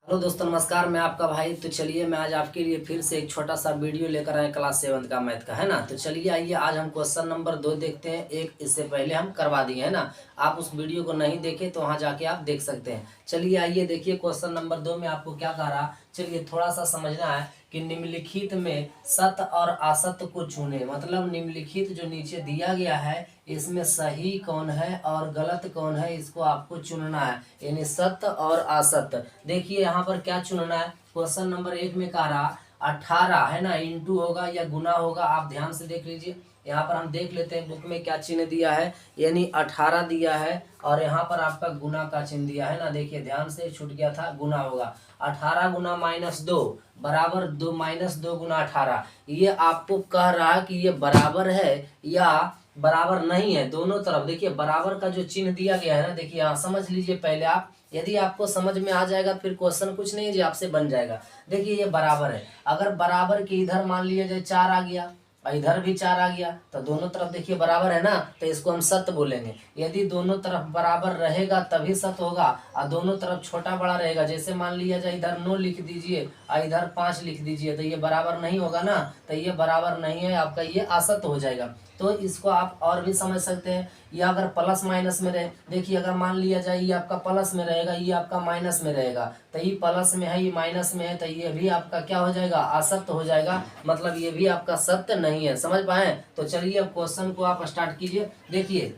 Hello दोस्तों, नमस्कार। मैं आपका भाई। तो चलिए मैं आज आपके लिए फिर से एक छोटा सा वीडियो लेकर आए क्लास 7 का मैथ का, है ना। तो चलिए आइए आज हम क्वेश्चन नंबर 2 देखते हैं। एक इससे पहले हम करवा दिए, है ना। आप उस वीडियो को नहीं देखे तो वहाँ जाके आप देख सकते हैं। चलिए आइए देखिए क्वेश्चन नंबर 2 में आपको क्या कह रहा। चलिए थोड़ा सा समझना है कि निम्नलिखित में सत्य और असत्य को चुने। मतलब निम्नलिखित जो नीचे दिया गया है इसमें सही कौन है और गलत कौन है, इसको आपको चुनना है, यानी सत्य और असत्य। देखिए यहाँ पर क्या चुनना है। क्वेश्चन नंबर 1 में कह रहा 18 है ना, इंटू होगा या गुना होगा। आप ध्यान से देख लीजिए। यहाँ पर हम देख लेते हैं बुक में क्या चिन्ह दिया है, यानी 18 दिया है और यहाँ पर आपका गुना का चिन्ह दिया है ना। देखिए ध्यान से, छूट गया था, गुना होगा। 18 गुना -2 बराबर 2 -2 गुना 18। ये आपको कह रहा है कि ये बराबर है या बराबर नहीं है। दोनों तरफ देखिए बराबर का जो चिन्ह दिया गया है ना, देखिए यहाँ समझ लीजिए पहले आप। यदि आपको समझ में आ जाएगा फिर क्वेश्चन कुछ नहीं है जी, आपसे बन जाएगा। देखिए ये बराबर है। अगर बराबर के इधर मान लिया जाए 4 आ गया और इधर भी 4 आ गया तो दोनों तरफ देखिए बराबर है ना, तो इसको हम सत्य बोलेंगे। यदि दोनों तरफ बराबर रहेगा तभी सत्य होगा और दोनों तरफ छोटा बड़ा रहेगा। जैसे मान लिया जाए इधर 9 लिख दीजिए और इधर 5 लिख दीजिए तो ये बराबर नहीं होगा ना, तो ये बराबर नहीं है, आपका ये असत्य हो जाएगा। तो इसको आप और भी समझ सकते हैं। या अगर प्लस माइनस में रहे, देखिए अगर मान लिया जाए ये आपका प्लस में रहेगा, ये आपका माइनस में रहेगा, तो ये प्लस में है ये माइनस में है, तो ये भी आपका क्या हो जाएगा, असत्य हो जाएगा। मतलब ये भी आपका सत्य नहीं है। समझ पाए। तो चलिए अब क्वेश्चन को आप स्टार्ट कीजिए। देखिए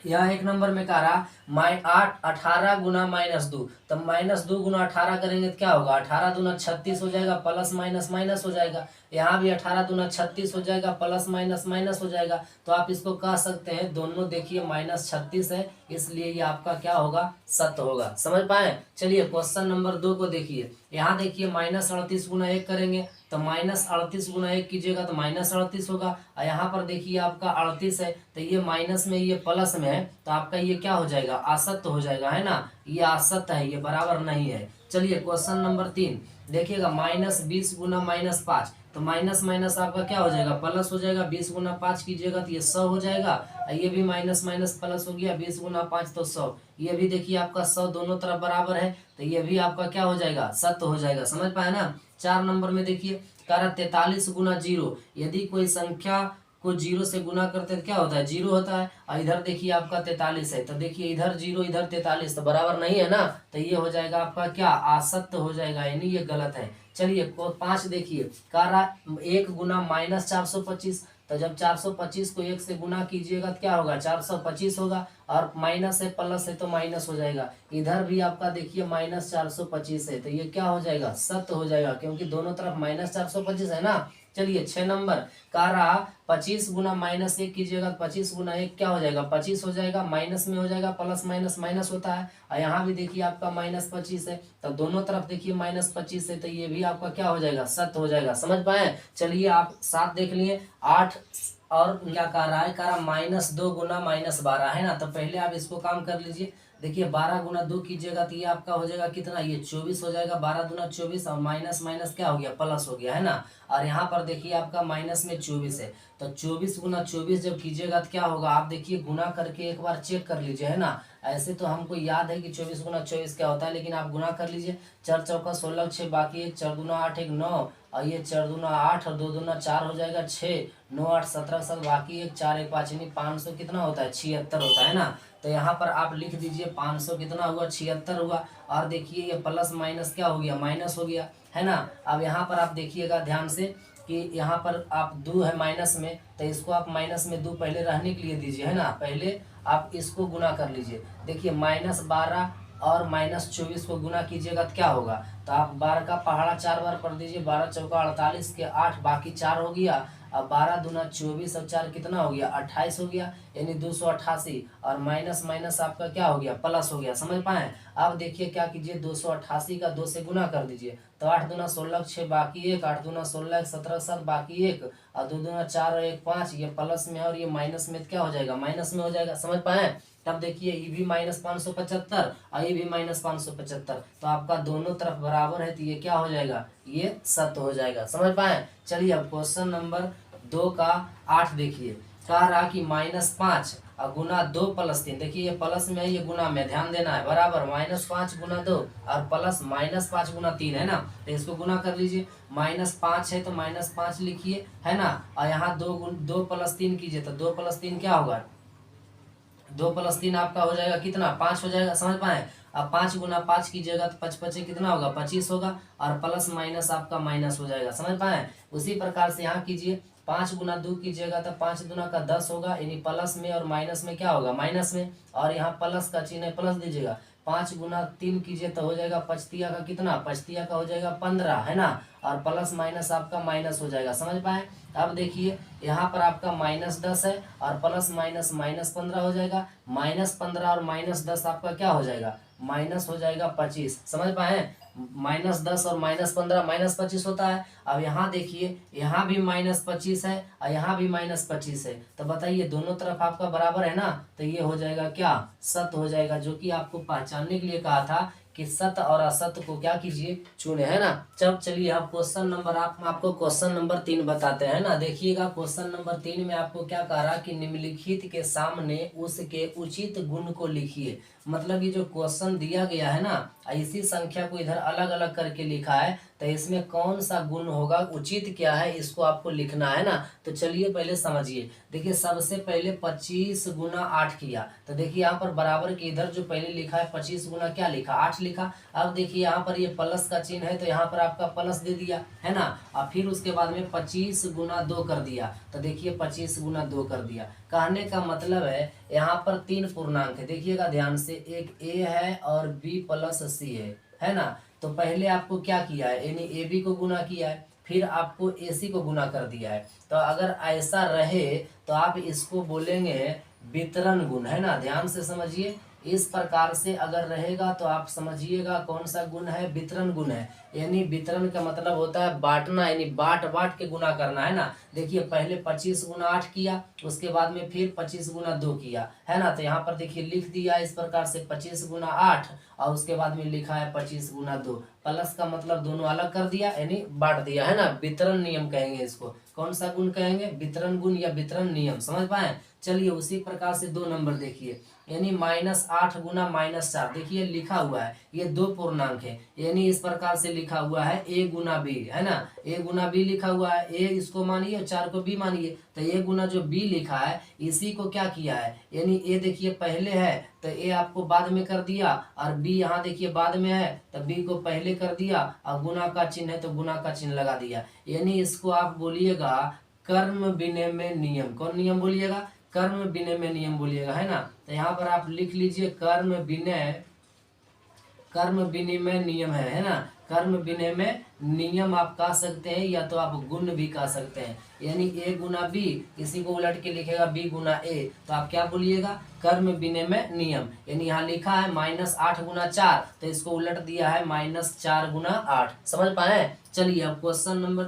यह 1 नंबर में कह रहा 18 गुना -2। तब -2 गुना 18 करेंगे तो क्या होगा, 18 दूना 36 हो जाएगा, प्लस माइनस माइनस हो जाएगा। यहाँ भी 18 दूना 36 हो जाएगा, प्लस माइनस माइनस हो जाएगा। तो आप इसको कह सकते हैं दोनों देखिए -36 है, इसलिए ये आपका क्या होगा, सत्य होगा। समझ पाए। चलिए क्वेश्चन नंबर 2 को देखिए। यहाँ देखिए -38 गुना 1 करेंगे तो -38 गुना 1 कीजिएगा तो -38 होगा। और यहाँ पर देखिए आपका 38 है, तो ये माइनस में ये प्लस में है, तो आपका ये क्या हो जाएगा, असत्य हो जाएगा, है ना। ये असत्य है, ये बराबर नहीं है। चलिए क्वेश्चन नंबर 3 देखिएगा। -20 गुना -5, तो माइनस माइनस आपका क्या हो जाएगा, प्लस हो जाएगा। 20 गुना 5 कीजिएगा तो ये 100 हो जाएगा। ये भी माइनस माइनस प्लस हो गया, 20 गुना 5 तो 100। ये भी देखिए आपका 100 दोनों तरफ बराबर है, तो ये भी आपका क्या हो जाएगा, सत्य हो जाएगा। समझ पाए ना। 4 नंबर में देखिए कह रहा 43 गुना 0। यदि कोई संख्या को 0 से गुना करते तो क्या होता है, 0 होता है। और इधर देखिए आपका 43 है, तो देखिए इधर 0 इधर 43 तो बराबर नहीं है ना, तो ये हो जाएगा आपका क्या, असत्य हो जाएगा, यानी ये गलत है। चलिए 5 देखिए कह रहा 1 गुना -425। तो जब 425 को 1 से गुना कीजिएगा तो क्या होगा, 425 होगा। और माइनस है प्लस है तो माइनस हो जाएगा। इधर भी आपका देखिए -425 है, तो ये क्या हो जाएगा, सत्य हो जाएगा, क्योंकि दोनों तरफ -425 है ना। चलिए 6 नंबर कह रहा 25 गुना -1 कीजिएगा तो 25 गुना 1 क्या हो जाएगा, 25 हो जाएगा। माइनस में हो जाएगा, प्लस माइनस माइनस होता है। और यहाँ भी देखिए आपका -25 है, तो दोनों तरफ देखिए -25 है, तो ये भी आपका क्या हो जाएगा, सत्य हो जाएगा। समझ पाए। चलिए आप 7 देख लिए। 8 और क्या कह रहा है, कह रहा -2 गुना -12 है ना। तो पहले आप इसको काम कर लीजिए। देखिए 12 गुना 2 कीजिएगा तो ये आपका हो जाएगा कितना, ये 24 हो जाएगा। 12 दूना 24 और माइनस माइनस क्या हो गया, प्लस हो गया, है ना। और यहाँ पर देखिए आपका माइनस में 24 है, तो 24 गुना 24 जब कीजिएगा तो क्या होगा, आप देखिए गुना करके एक बार चेक कर लीजिए, है ना। ऐसे तो हमको याद है कि 24 गुना 24 क्या होता है, लेकिन आप गुना कर लीजिए। 4 चौका 16, 6 बाकी 1, 4 दूना 8, 1 9, और ये 4 दूना 8 और 2 दूना 4 हो जाएगा 6, 9 8 17 7 बाकी 1, 4 1 5 यानी 500 कितना होता है, 76 होता है ना। तो यहाँ पर आप लिख दीजिए 500 कितना हुआ, 76 हुआ। और देखिए ये प्लस माइनस क्या हो गया, माइनस हो गया, है ना। अब यहाँ पर आप देखिएगा ध्यान से कि यहाँ पर आप 2 है माइनस में, तो इसको आप माइनस में 2 पहले रहने के लिए दीजिए, है ना। पहले आप इसको गुना कर लीजिए। देखिए -12 और -24 को गुना कीजिएगा तो क्या होगा, तो आप 12 का पहाड़ा 4 बार पढ़ दीजिए। 12 चौका 48 के 8 बाकी 4 हो गया। अब 12 दूना 24 और 4 कितना हो गया, 28 हो गया, यानी 288। और माइनस माइनस आपका क्या हो गया, प्लस हो गया। समझ पाए। अब देखिए क्या कीजिए, 288 का 2 से गुना कर दीजिए, तो 8 दूना 16 6 बाकी 1, 8 दूना 16 17 7 बाकी 1, और 2 दूना 4 और 1 5। ये प्लस में और ये माइनस में क्या हो जाएगा, माइनस में हो जाएगा। समझ पाए। तब देखिए ये भी -575 और ये भी -575, तो आपका दोनों तरफ बराबर है, तो ये क्या हो जाएगा, ये सत्य हो जाएगा। समझ पाए। चलिए अब क्वेश्चन नंबर 2 का 8 देखिए, कह रहा कि -5 और गुना 2 + 3, देखिए ये प्लस में है, ये गुना में, ध्यान देना है, बराबर -5 गुना 2 और प्लस -5 गुना 3 है ना। तो इसको गुना कर लीजिए, -5 है तो -5 लिखिए, है ना। और यहाँ 2 + 3 कीजिए तो 2 + 3 क्या होगा, 2 + 3 आपका हो जाएगा कितना, 5 हो जाएगा, समझ पाए। अब 5 गुना 5 कीजिएगा तो 5 5 कितना होगा, 25 होगा, और प्लस माइनस आपका माइनस हो जाएगा, समझ पाए। उसी प्रकार से यहाँ कीजिए, 5 गुना 2 कीजिएगा तो 5 दूना का 10 होगा, यानी प्लस में और माइनस में क्या होगा, माइनस में, और यहाँ प्लस का चिन्ह है, प्लस दीजिएगा। 5 गुना 3 कीजिए तो हो जाएगा पचतिया का कितना, पचतिया का हो जाएगा 15, है ना, और प्लस माइनस आपका माइनस हो जाएगा, समझ पाए। अब देखिए यहाँ पर आपका -10 है और प्लस माइनस -15 हो जाएगा, -15 और -10 आपका क्या हो जाएगा, माइनस हो जाएगा 25, समझ पाए। -10 और -15 -25 होता है। अब यहाँ देखिए, यहाँ भी -25 है और यहाँ भी -25 है, तो बताइए दोनों तरफ आपका बराबर है ना, तो ये हो जाएगा क्या, सत्य हो जाएगा, जो कि आपको पहचानने के लिए कहा था कि सत्य और असत्य को क्या कीजिए, चुने, है ना। जब चलिए आप क्वेश्चन नंबर, आपको क्वेश्चन नंबर 3 बताते हैं ना। देखिएगा क्वेश्चन नंबर 3 में आपको क्या कह रहा कि निम्नलिखित के सामने उसके उचित गुण को लिखिए। मतलब ये जो क्वेश्चन दिया गया है ना, इसी संख्या को इधर अलग अलग करके लिखा है, तो इसमें कौन सा गुण होगा, उचित क्या है, इसको आपको लिखना है ना। तो चलिए पहले समझिए, देखिए सबसे पहले 25 गुना 8 किया, तो देखिए यहाँ पर बराबर के इधर जो पहले लिखा है 25 गुना क्या लिखा, 8 लिखा। अब देखिए यहाँ पर ये प्लस का चिन्ह है, तो यहाँ पर आपका प्लस दे दिया, है ना। और फिर उसके बाद में 25 गुना 2 कर दिया, तो देखिए 25 गुना 2 कर दिया। कहने का मतलब है यहाँ पर 3 पूर्णांक है, देखिएगा ध्यान से, एक ए है और बी + सी है ना। तो पहले आपको क्या किया है, यानी ए बी को गुना किया है, फिर आपको ए सी को गुना कर दिया है। तो अगर ऐसा रहे तो आप इसको बोलेंगे वितरण गुण, है ना, ध्यान से समझिए। इस प्रकार से अगर रहेगा तो आप समझिएगा कौन सा गुण है, वितरण गुण है। यानी वितरण का मतलब होता है बांटना, यानी बांट बांट के गुना करना, है ना। देखिए पहले 25 गुना 8 किया, उसके बाद में फिर 25 गुना 2 किया, है ना। तो यहाँ पर देखिए लिख दिया इस प्रकार से 25 गुना 8, और उसके बाद में लिखा है 25 गुना 2, प्लस का मतलब दोनों अलग कर दिया, यानी बांट दिया, है ना। वितरण नियम कहेंगे इसको, कौन सा गुण कहेंगे, वितरण गुण या वितरण नियम, समझ पाए। चलिए उसी प्रकार से 2 नंबर देखिए, यानी -8 गुना -4, देखिए लिखा हुआ है, ये 2 पूर्णांक है, यानी इस प्रकार से लिखा हुआ है a गुना b, है ना, a गुना b लिखा हुआ है, a इसको मानिए और 4 को b मानिए, तो a गुना जो b लिखा है इसी को क्या किया है, यानी a देखिए पहले है तो a आपको बाद में कर दिया, और b यहाँ देखिए बाद में है तो b को पहले कर दिया, और गुना का चिन्ह है तो गुना का चिन्ह लगा दिया। यानी इसको आप बोलिएगा कर्म विनिमय नियम, कौन नियम बोलिएगा, कर्म विनिमय नियम बोलिएगा, है ना। तो यहाँ पर आप लिख लीजिए कर्म विनिमय नियम है ना। कर्म विनिमय नियम आप कह सकते हैं, या तो आप गुण भी कह सकते हैं, यानी a गुना b, इसी को उलट के लिखेगा b गुना a, तो आप क्या बोलिएगा, कर्म विनिमय नियम। यानी यहाँ लिखा है -8 गुना 4, तो इसको उलट दिया है -4 गुना 8, समझ पाए। चलिए अब क्वेश्चन नंबर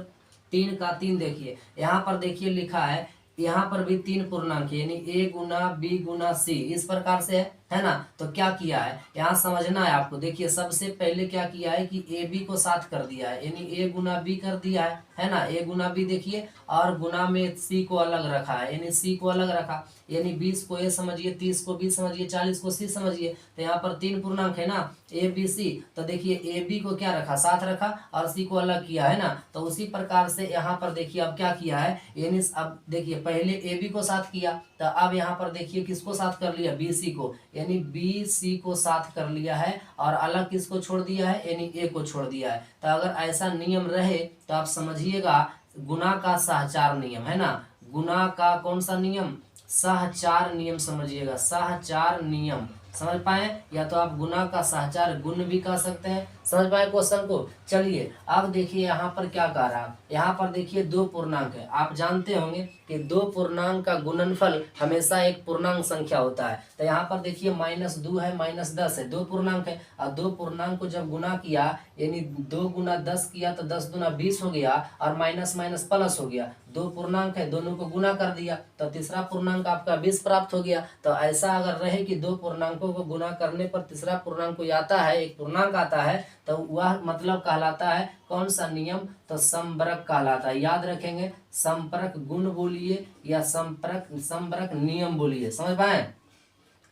3 का 3 देखिए, यहाँ पर देखिए लिखा है, यहाँ पर भी 3 पूर्णांक, यानी a Guna b Guna c, इस प्रकार से है ना। तो क्या किया है यहाँ समझना है आपको, देखिए सबसे पहले क्या किया है कि ए बी को साथ कर दिया है, यानी a गुना b कर दिया है ना, a गुना b देखिए, और गुना में c को अलग रखा है, यानी c को अलग रखा, यानी 20 को a समझिए, 30 को b समझिए, 40 को c समझिए। तो यहाँ पर 3 पूर्णांक है ना, a b c, तो देखिए a b को क्या रखा, साथ रखा, और c को अलग किया, है ना। तो उसी प्रकार से यहाँ पर देखिए अब क्या किया है, यानी अब देखिए पहले ए बी को साथ किया, तो अब यहाँ पर देखिए किसको साथ कर लिया, बी सी को, यानी बी सी को साथ कर लिया है, और अलग किसको छोड़ दिया है, यानी ए को छोड़ दिया है। तो अगर ऐसा नियम रहे तो आप समझिएगा गुना का सहचार नियम, है ना, गुना का कौन सा नियम, सहचार नियम समझिएगा, सहचार नियम, समझ पाए। या तो आप गुना का सहचार गुण भी कह सकते हैं, समझ पाए क्वेश्चन को। चलिए अब देखिए यहाँ पर क्या कह रहा है, यहाँ पर देखिए 2 पूर्णांक है, आप जानते होंगे कि 2 पूर्णांक का गुणनफल हमेशा एक पूर्णांक संख्या होता है। तो यहाँ पर देखिए -2 है, -10 है, 2 पूर्णांक है, और 2 पूर्णांक को जब गुना किया, यानी 2 गुना 10 किया तो 10 दूना 20 हो गया, और माइनस माइनस प्लस हो गया, 2 पूर्णांक है, दोनों को गुना कर दिया तो तीसरा पूर्णांक आपका 20 प्राप्त हो गया। तो ऐसा अगर रहे कि 2 पूर्णांकों को गुना करने पर तीसरा पूर्णांक कोई आता है, एक पूर्णांक आता है, तो वह मतलब कहलाता है कौन सा नियम, तो संपर्क कहलाता है। याद रखेंगे, संपर्क गुण बोलिए या संपर्क नियम बोलिए, समझ पाए।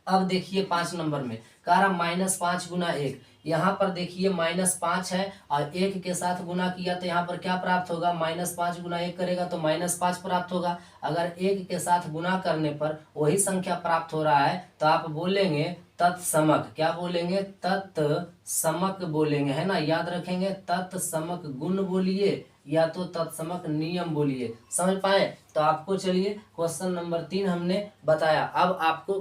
अब देखिए 5 नंबर में कह रहा -5 गुना 1। यहाँ पर देखिए -5 है और 1 के साथ गुना किया तो यहाँ पर क्या प्राप्त होगा, -5 गुना 1 करेगा तो -5 प्राप्त होगा। अगर 1 के साथ गुना करने पर वही संख्या प्राप्त हो रहा है तो आप बोलेंगे तत्समक। क्या बोलेंगे, तत्समक बोलेंगे, है ना। याद रखेंगे, तत्समक गुण बोलिए या तो तत्समक नियम बोलिए, समझ पाए। तो आपको चलिए क्वेश्चन नंबर 3 हमने बताया। अब आपको